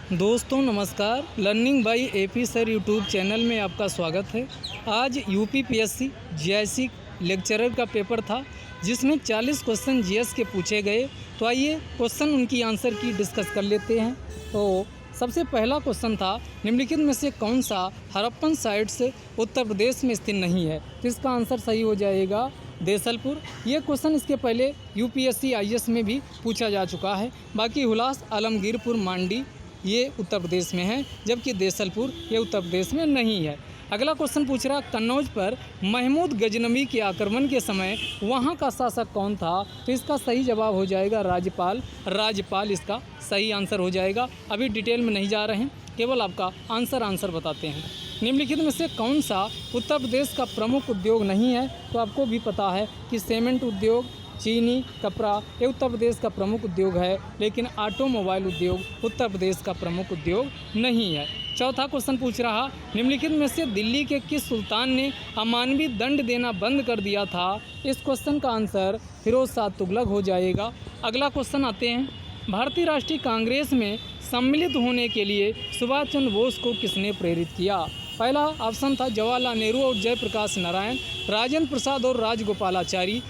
दोस्तों नमस्कार। Learning by AP sir YouTube channel में आपका स्वागत है। आज यूपीपीएससी जीआईसी लेक्चरर का पेपर था जिसमें 40 क्वेश्चन जीएस के पूछे गए। तो आइए क्वेश्चन उनकी आंसर की डिस्कस कर लेते हैं। तो सबसे पहला क्वेश्चन था, निम्नलिखित में से कौन सा हड़प्पन साइट्स उत्तर प्रदेश में स्थित नहीं है? तो इसका आंसर सही हो जाएगा देसलपुर। ये क्वेश्चन इसके पहले यूपीएससी आईएएस में भी पूछा जा चुका है। बाकी हुलास, आलमगीरपुर, मांडी ये उत्तर प्रदेश में है, जबकि देसलपुर ये उत्तर प्रदेश में नहीं है। अगला क्वेश्चन पूछ रहा, कन्नौज पर महमूद गजनवी के आक्रमण के समय वहाँ का शासक कौन था? तो इसका सही जवाब हो जाएगा राज्यपाल इसका सही आंसर हो जाएगा। अभी डिटेल में नहीं जा रहे हैं, केवल आपका आंसर बताते हैं। निम्नलिखित में से कौन सा उत्तर प्रदेश का प्रमुख उद्योग नहीं है? तो आपको भी पता है कि सीमेंट उद्योग, चीनी, कपड़ा ये उत्तर प्रदेश का प्रमुख उद्योग है, लेकिन ऑटोमोबाइल उद्योग उत्तर प्रदेश का प्रमुख उद्योग नहीं है। चौथा क्वेश्चन पूछ रहा, निम्नलिखित में से दिल्ली के किस सुल्तान ने अमानवीय दंड देना बंद कर दिया था? इस क्वेश्चन का आंसर फिरोज शाह तुगलक हो जाएगा। अगला क्वेश्चन आते हैं, भारतीय राष्ट्रीय कांग्रेस में सम्मिलित होने के लिए सुभाष चंद्र बोस को किसने प्रेरित किया? पहला ऑप्शन था जवाहरलाल नेहरू और जयप्रकाश नारायण, राजेंद्र प्रसाद और राजगोपालाचारी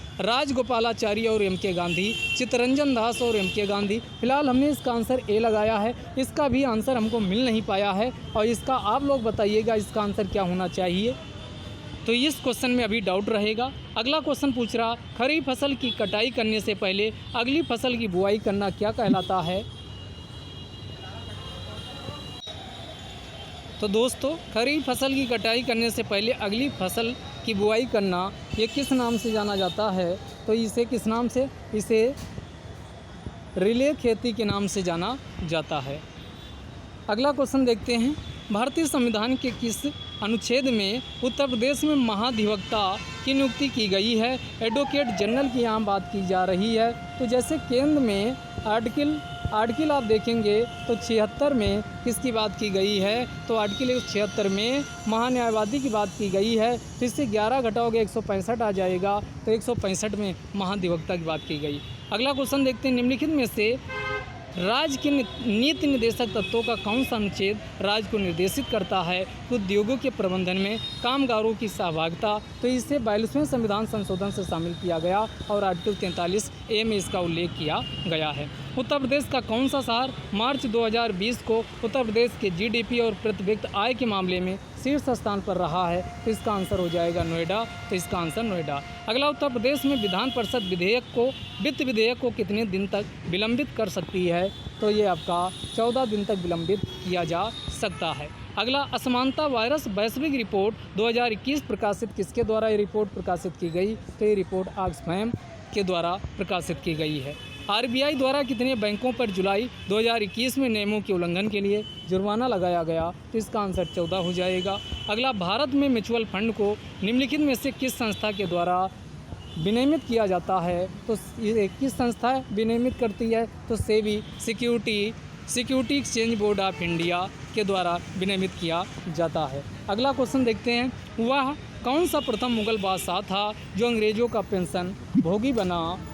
और एम के गांधी, चित्तरंजन दास और एम के गांधी। फिलहाल हमने इसका आंसर ए लगाया है। इसका भी आंसर हमको मिल नहीं पाया है और इसका आप लोग बताइएगा इसका आंसर क्या होना चाहिए। तो इस क्वेश्चन में अभी डाउट रहेगा। अगला क्वेश्चन पूछ रहा, खरीफ फसल की कटाई करने से पहले अगली फसल की बुआई करना क्या कहलाता है? तो दोस्तों, खरीफ फसल की कटाई करने से पहले अगली फसल की बुआई करना ये किस नाम से जाना जाता है? तो इसे किस नाम से? इसे रिले खेती के नाम से जाना जाता है। अगला क्वेश्चन देखते हैं, भारतीय संविधान के किस अनुच्छेद में उत्तर प्रदेश में महाधिवक्ता की नियुक्ति की गई है? एडवोकेट जनरल की यहाँ बात की जा रही है। तो जैसे केंद्र में आर्टिकल आप देखेंगे तो 76 में किसकी बात की गई है? तो आर्टिकल 76 में महान्यायवादी की बात की गई है। तो इससे 11 घटाओगे 165 आ जाएगा, तो 165 में महाधिवक्ता की बात की गई। अगला क्वेश्चन देखते हैं, निम्नलिखित में से राज्य के नीति निर्देशक तत्वों का कौन सा अनुच्छेद राज्य को निर्देशित करता है? उद्योगों के प्रबंधन में कामगारों की सहभागिता। तो इसे 42वें संविधान संशोधन से शामिल किया गया और आर्टिकल 43A में इसका उल्लेख किया गया है। उत्तर प्रदेश का कौन सा शहर मार्च 2020 को उत्तर प्रदेश के जीडीपी और प्रति व्यक्ति आय के मामले में शीर्ष स्थान पर रहा है? तो इसका आंसर हो जाएगा नोएडा। तो इसका आंसर नोएडा। अगला, उत्तर प्रदेश में विधान परिषद वित्त विधेयक को कितने दिन तक विलंबित कर सकती है? तो ये आपका 14 दिन तक विलंबित किया जा सकता है। अगला, असमानता वायरस वैश्विक रिपोर्ट 2021 प्रकाशित किसके द्वारा ये रिपोर्ट प्रकाशित की गई? तो ये रिपोर्ट ऑक्सफैम के द्वारा प्रकाशित की गई है। आरबीआई द्वारा कितने बैंकों पर जुलाई 2021 में नियमों के उल्लंघन के लिए जुर्माना लगाया गया? तो इसका आंसर 14 हो जाएगा। अगला, भारत में म्यूचुअल फंड को निम्नलिखित में से किस संस्था के द्वारा विनियमित किया जाता है? तो ये किस संस्था विनियमित करती है? तो SEBI security exchange board of India के द्वारा विनियमित किया जाता है। अगला क्वेश्चन देखते हैं, वह कौन सा प्रथम मुगल बादशाह था जो अंग्रेजों का पेंशन भोगी बना?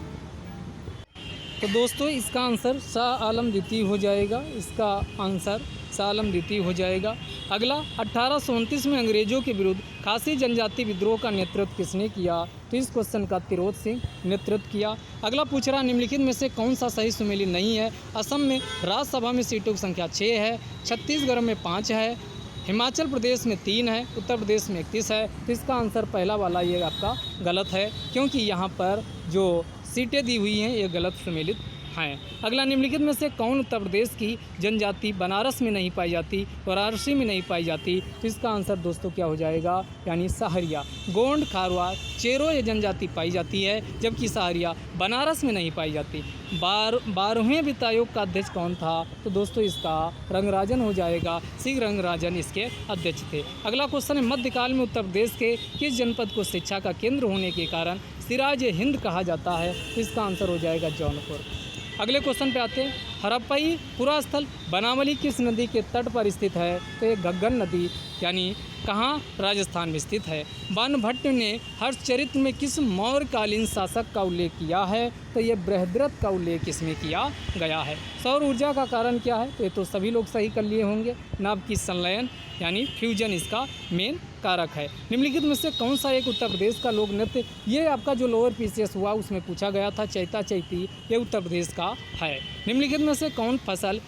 तो दोस्तों, इसका आंसर शाह आलम द्वितीय हो जाएगा। इसका आंसर शाह आलम द्वितीय हो जाएगा। अगला, 1829 में अंग्रेजों के विरुद्ध खासी जनजाति विद्रोह का नेतृत्व किसने किया? तो इस क्वेश्चन का तिरोध सिंह नेतृत्व किया। अगला पूछ रहा, निम्नलिखित में से कौन सा सही सुमेलित नहीं है? असम में राज्यसभा में सीटों की संख्या 6 है, छत्तीसगढ़ में 5 है, हिमाचल प्रदेश में 3 है, उत्तर प्रदेश में 31 है। तो इसका आंसर पहला वाला ये आपका गलत है, क्योंकि यहाँ पर जो सीटें दी हुई हैं ये गलत सम्मिलित हैं। अगला, निम्नलिखित में से कौन उत्तर प्रदेश की जनजाति बनारस में नहीं पाई जाती, वाराणसी में नहीं पाई जाती? तो इसका आंसर दोस्तों क्या हो जाएगा? यानी सहरिया। गोंड, खारवा, चेरो ये जनजाति पाई जाती है, जबकि सहरिया बनारस में नहीं पाई जाती। 12वें वित्त आयोग का अध्यक्ष कौन था? तो दोस्तों, इसका रंगराजन हो जाएगा। सिंह रंगराजन इसके अध्यक्ष थे। अगला क्वेश्चन है, मध्यकाल में उत्तर प्रदेश के किस जनपद को शिक्षा का केंद्र होने के कारण सिराज हिंद कहा जाता है? इसका आंसर हो जाएगा जौनपुर। अगले क्वेश्चन पे आते हैं, हड़प्पई पुरास्थल बनावली किस नदी के तट पर स्थित है? तो ये घग्गर नदी यानी कहाँ? राजस्थान में स्थित है। बाणभट्ट ने हर्षचरित्र में किस मौर्यकालीन शासक का उल्लेख किया है? तो ये बृहद्रथ का उल्लेख इसमें किया गया है। सौर ऊर्जा का कारण क्या है? तो ये तो सभी लोग सही कर लिए होंगे, नाभ की संलयन यानी फ्यूजन इसका मेन कारक है। निम्नलिखित में से कौन सा एक उत्तर प्रदेश का लोक नृत्य, ये आपका जो लोअर पीसीएस हुआ उसमें पूछा गया था, चैता चैती, ये उत्तर प्रदेश का है। निम्नलिखित में से कौन फसल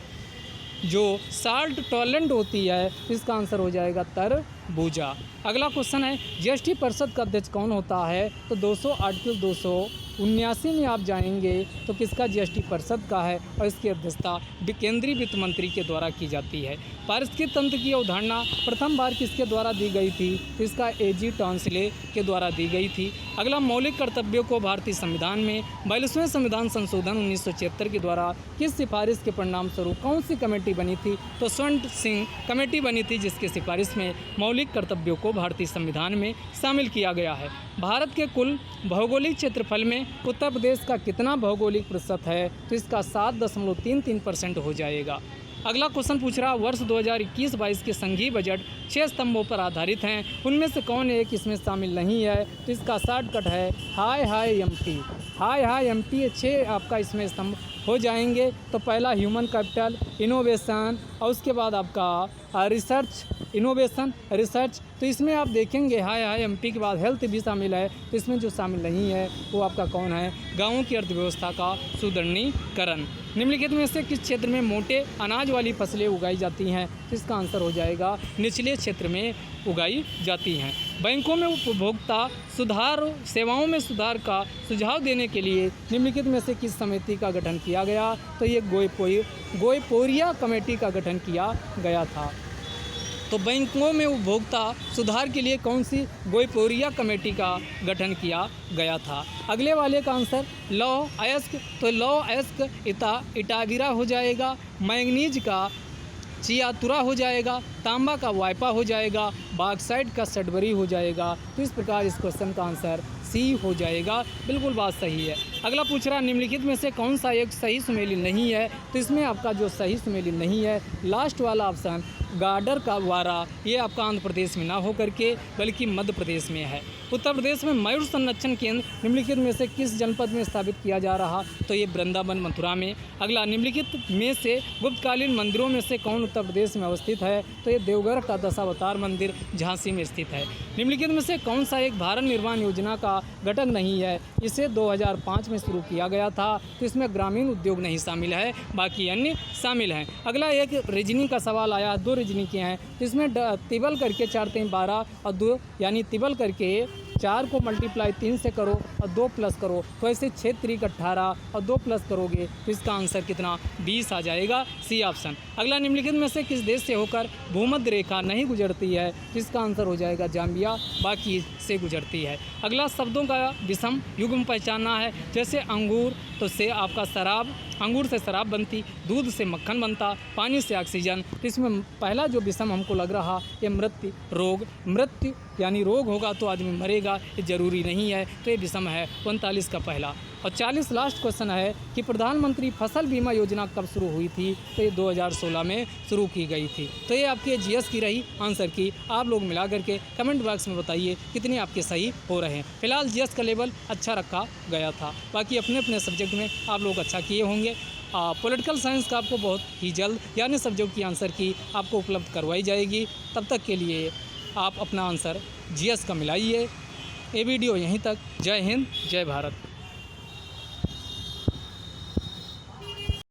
जो साल्ट टॉलरेंट होती है? इसका आंसर हो जाएगा तरबूजा। अगला क्वेश्चन है, जीएसटी परिषद का अध्यक्ष कौन होता है? तो 200 आर्टिकल 279 में आप जाएंगे तो किसका जीएसटी परिषद का है, और इसकी अध्यक्षता केंद्रीय वित्त मंत्री के द्वारा की जाती है। पारिस्थितिक तंत्र की अवधारणा प्रथम बार किसके द्वारा दी गई थी? तो इसका एजी टॉन्सले के द्वारा दी गई थी। अगला, मौलिक कर्तव्यों को भारतीय संविधान में 42वें संविधान संशोधन 1976 के द्वारा किस सिफारिश के परिणाम स्वरूप कौन सी कमेटी बनी थी? तो स्वर्ण सिंह कमेटी बनी थी, जिसकी सिफारिश में मौलिक कर्तव्यों को भारतीय संविधान में शामिल किया गया है। भारत के कुल भौगोलिक क्षेत्रफल में उत्तर प्रदेश का कितना भौगोलिक प्रतिशत है? तो इसका 7.33% हो जाएगा। अगला क्वेश्चन पूछ रहा, वर्ष 2021-22 के संघीय बजट 6 स्तंभों पर आधारित हैं, उनमें से कौन एक इसमें शामिल नहीं है? तो इसका शॉर्टकट है हाय हाय एमपी। हाय हाय एमपी 6 आपका इसमें स्तंभ हो जाएंगे। तो पहला ह्यूमन कैपिटल, इनोवेशन, और उसके बाद आपका रिसर्च, इनोवेशन रिसर्च। तो इसमें आप देखेंगे हाय हाय एमपी के बाद हेल्थ भी शामिल है। तो इसमें जो शामिल नहीं है वो आपका कौन है? गाँवों की अर्थव्यवस्था का सुदृढ़ीकरण। निम्नलिखित में से किस क्षेत्र में मोटे अनाज वाली फसलें उगाई जाती हैं? तो इसका आंसर हो जाएगा निचले क्षेत्र में उगाई जाती हैं। बैंकों में उपभोक्ता सुधार सेवाओं में सुधार का सुझाव देने के लिए निम्नलिखित में से किस समिति का गठन किया गया? तो ये गोयपोरिया कमेटी का गठन किया गया था। तो बैंकों में उपभोक्ता सुधार के लिए कौन सी गोयपोरिया कमेटी का गठन किया गया था? अगले वाले का आंसर लौ अयस्क। तो लौ अयस्क इटागिरा हो जाएगा, मैंगनीज का चियातुरा हो जाएगा, तांबा का वाइपा हो जाएगा, बॉक्साइट का सडबरी हो जाएगा। तो इस प्रकार इस क्वेश्चन का आंसर सी हो जाएगा। बिल्कुल बात सही है। अगला पूछ रहा, निम्नलिखित में से कौन सा एक सही सुमेलित नहीं है? तो इसमें आपका जो सही सुमेलित नहीं है, लास्ट वाला ऑप्शन गार्डर का वारा, ये आपका आंध्र प्रदेश में ना हो करके बल्कि मध्य प्रदेश में है। उत्तर प्रदेश में मयूर संरक्षण केंद्र निम्नलिखित में से किस जनपद में स्थापित किया जा रहा? तो ये वृंदावन मथुरा में। अगला, निम्नलिखित में से गुप्तकालीन मंदिरों में से कौन उत्तर प्रदेश में अवस्थित है? तो ये देवघर का दशावतार मंदिर झांसी में स्थित है। निम्नलिखित में से कौन सा एक भारत निर्माण योजना का घटक नहीं है? इसे 2005 में शुरू किया गया था। तो इसमें ग्रामीण उद्योग नहीं शामिल है, बाकी अन्य शामिल हैं। अगला, एक रीजनिंग का सवाल आया, 2 रीजनिंग के हैं। इसमें तिबल करके 4 3 12 और 2 यानी तिबल करके 4 को मल्टीप्लाई 3 से करो और 2 प्लस करो, तो ऐसे 6 3 18 और 2 प्लस करोगे तो इसका आंसर कितना? 20 आ जाएगा, सी ऑप्शन। अगला, निम्नलिखित में से किस देश से होकर भूमध्य रेखा नहीं गुजरती है? इसका आंसर हो जाएगा जाम्बिया, बाकी से गुजरती है। अगला, शब्दों का विषम युग्म पहचानना है, जैसे अंगूर तो से आपका शराब, अंगूर से शराब बनती, दूध से मक्खन बनता, पानी से ऑक्सीजन। इसमें पहला जो विषम हमको लग रहा ये मृत्यु रोग, मृत्यु यानी रोग होगा तो आदमी मरेगा, ये जरूरी नहीं है, तो ये विषम है 39 का पहला। और 40 लास्ट क्वेश्चन है कि प्रधानमंत्री फसल बीमा योजना कब शुरू हुई थी? तो ये 2016 में शुरू की गई थी। तो ये आपके जीएस की रही आंसर की। आप लोग मिला करके कमेंट बॉक्स में बताइए कितने आपके सही हो रहे हैं। फिलहाल जीएस का लेवल अच्छा रखा गया था, बाकी अपने अपने सब्जेक्ट में आप लोग अच्छा किए होंगे। पॉलिटिकल साइंस का आपको बहुत ही जल्द यानी सब्जेक्ट की आंसर की आपको उपलब्ध करवाई जाएगी। तब तक के लिए आप अपना आंसर जीएस का मिलाइए। ये वीडियो यहीं तक। जय हिंद, जय भारत।